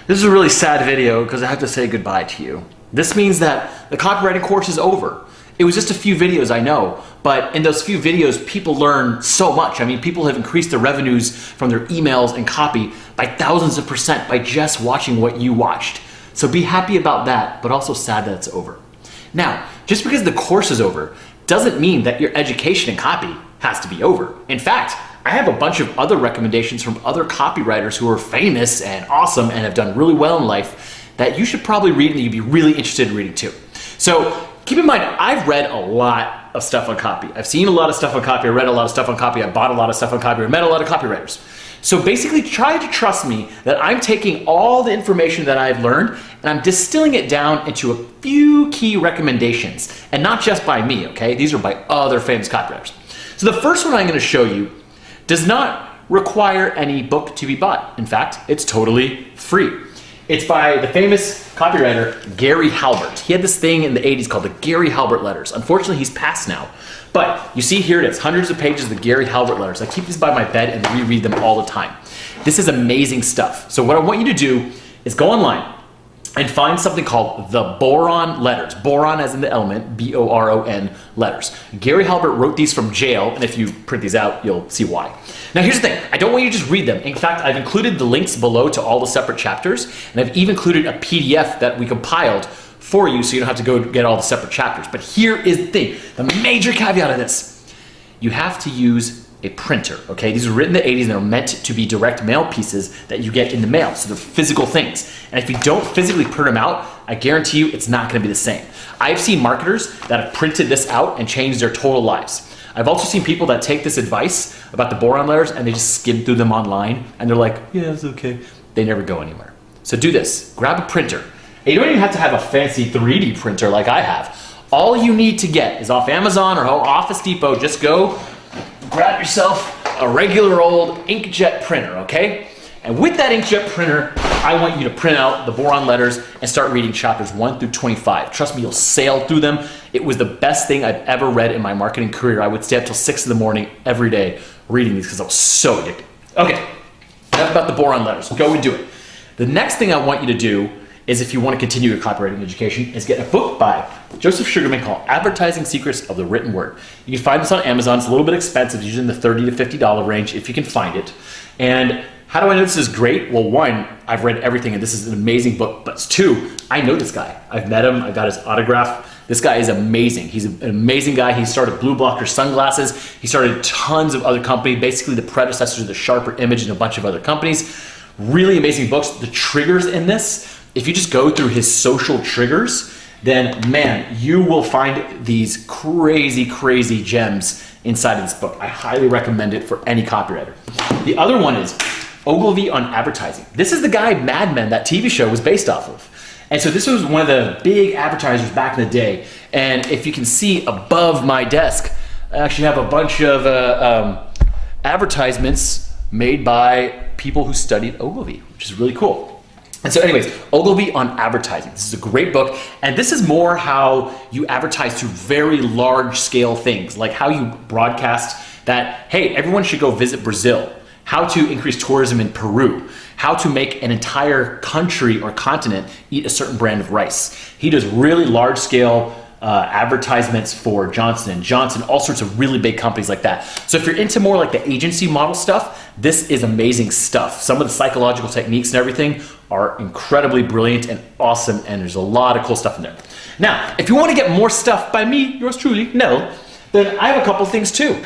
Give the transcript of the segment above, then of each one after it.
This is a really sad video because I have to say goodbye to you. This means that the copywriting course is over. It was just a few videos, I know, but in those few videos, people learn so much. I mean, people have increased their revenues from their emails and copy by thousands of % by just watching what you watched. So be happy about that, but also sad that it's over. Now, just because the course is over doesn't mean that your education in copy has to be over. In fact, I have a bunch of other recommendations from other copywriters who are famous and awesome and have done really well in life that you should probably read and you'd be really interested in reading too. So keep in mind, I've read a lot of stuff on copy. I've seen a lot of stuff on copy, I read a lot of stuff on copy, I bought a lot of stuff on copy, I met a lot of copywriters. So basically try to trust me that I'm taking all the information that I've learned and I'm distilling it down into a few key recommendations, and not just by me, okay? These are by other famous copywriters. So the first one I'm gonna show you does not require any book to be bought. In fact, it's totally free. It's by the famous copywriter, Gary Halbert. He had this thing in the 80s called the Gary Halbert letters. Unfortunately, he's passed now. But you see here it is, hundreds of pages of the Gary Halbert letters. I keep these by my bed and reread them all the time. This is amazing stuff. So what I want you to do is go online and find something called the Boron letters. Boron as in the element, B-O-R-O-N letters. Gary Halbert wrote these from jail, and if you print these out, you'll see why. Now here's the thing, I don't want you to just read them. In fact, I've included the links below to all the separate chapters, and I've even included a PDF that we compiled for you so you don't have to go get all the separate chapters. But here is the thing, the major caveat of this. You have to use a printer, okay? These were written in the 80s and they're meant to be direct mail pieces that you get in the mail, so they're physical things. And if you don't physically print them out, I guarantee you it's not gonna be the same. I've seen marketers that have printed this out and changed their total lives. I've also seen people that take this advice about the Boron letters and they just skim through them online and they're like, yeah, it's okay. They never go anywhere. So do this, grab a printer. And you don't even have to have a fancy 3D printer like I have. All you need to get is off Amazon or Office Depot, just go grab yourself a regular old inkjet printer, okay? And with that inkjet printer, I want you to print out the Boron letters and start reading chapters 1 through 25. Trust me, you'll sail through them. It was the best thing I've ever read in my marketing career. I would stay up till 6 in the morning every day reading these because I was so addicted. Okay, enough about the Boron letters. Go and do it. The next thing I want you to do is, if you want to continue your copywriting education, is get a book by Joseph Sugarman called Advertising Secrets of the Written Word. You can find this on Amazon. It's a little bit expensive, usually in the $30 to $50 range if you can find it. And how do I know this is great? Well, one, I've read everything and this is an amazing book, but two, I know this guy. I've met him, I got his autograph. This guy is amazing. He's an amazing guy. He started Blue Blocker Sunglasses. He started tons of other companies, basically the predecessors of the Sharper Image and a bunch of other companies. Really amazing books. The triggers in this, if you just go through his social triggers, then man, you will find these crazy, crazy gems inside of this book. I highly recommend it for any copywriter. The other one is Ogilvy on Advertising. This is the guy Mad Men, that TV show, was based off of. And so this was one of the big advertisers back in the day. And if you can see above my desk, I actually have a bunch of advertisements made by people who studied Ogilvy, which is really cool. And so anyways, Ogilvy on Advertising. This is a great book, and this is more how you advertise to very large scale things, like how you broadcast that, hey, everyone should go visit Brazil, how to increase tourism in Peru, how to make an entire country or continent eat a certain brand of rice. He does really large scale advertisements for Johnson & Johnson, all sorts of really big companies like that. So if you're into more like the agency model stuff, this is amazing stuff. Some of the psychological techniques and everything are incredibly brilliant and awesome, and there's a lot of cool stuff in there. Now, if you want to get more stuff by me, yours truly, Nell, then I have a couple things too.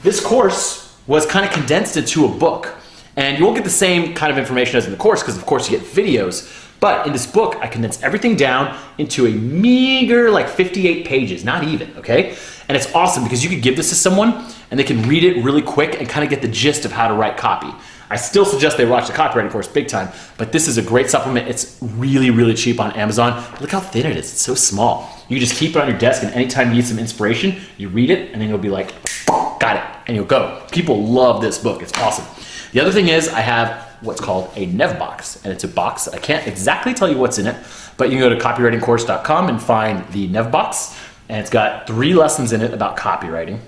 This course was kind of condensed into a book, and you won't get the same kind of information as in the course because of course you get videos. But in this book, I condensed everything down into a meager, like 58 pages, not even, okay? And it's awesome because you could give this to someone and they can read it really quick and kind of get the gist of how to write copy. I still suggest they watch the copywriting course big time, but this is a great supplement. It's really, really cheap on Amazon. Look how thin it is, it's so small. You can just keep it on your desk, and anytime you need some inspiration, you read it and then you'll be like, got it, and you'll go. People love this book, it's awesome. The other thing is I have what's called a Nev box, and it's a box. I can't exactly tell you what's in it, but you can go to copywritingcourse.com and find the Nev box, and it's got 3 lessons in it about copywriting,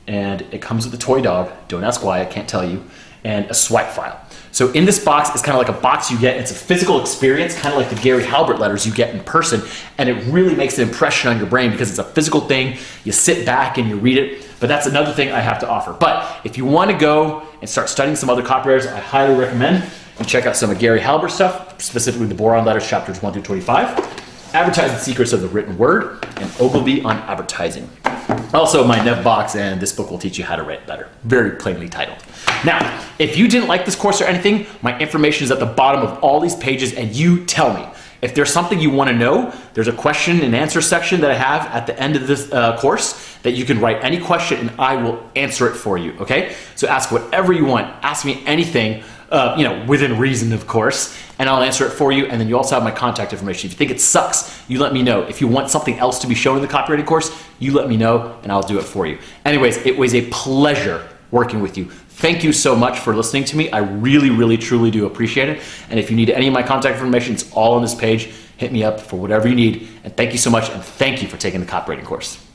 and it comes with a toy dog. Don't ask why, I can't tell you. and a swipe file. So in this box, it's kind of like a box you get. It's a physical experience, kind of like the Gary Halbert letters you get in person. And it really makes an impression on your brain because it's a physical thing. You sit back and you read it. But that's another thing I have to offer. But if you want to go and start studying some other copywriters, I highly recommend you check out some of Gary Halbert's stuff, specifically the Boron Letters, chapters 1 through 25, Advertising Secrets of the Written Word, and Ogilvy on Advertising. Also, my Nev box and this book will teach you how to write better. Very plainly titled. Now, if you didn't like this course or anything, my information is at the bottom of all these pages, and you tell me. If there's something you want to know, there's a question and answer section that I have at the end of this course that you can write any question and I will answer it for you, okay? So ask whatever you want. Ask me anything, within reason, of course, and I'll answer it for you. And then you also have my contact information. If you think it sucks, you let me know. If you want something else to be shown in the copywriting course, you let me know and I'll do it for you. Anyways, it was a pleasure working with you. Thank you so much for listening to me. I really, really, truly do appreciate it. And if you need any of my contact information, it's all on this page. Hit me up for whatever you need. And thank you so much. And thank you for taking the copywriting course.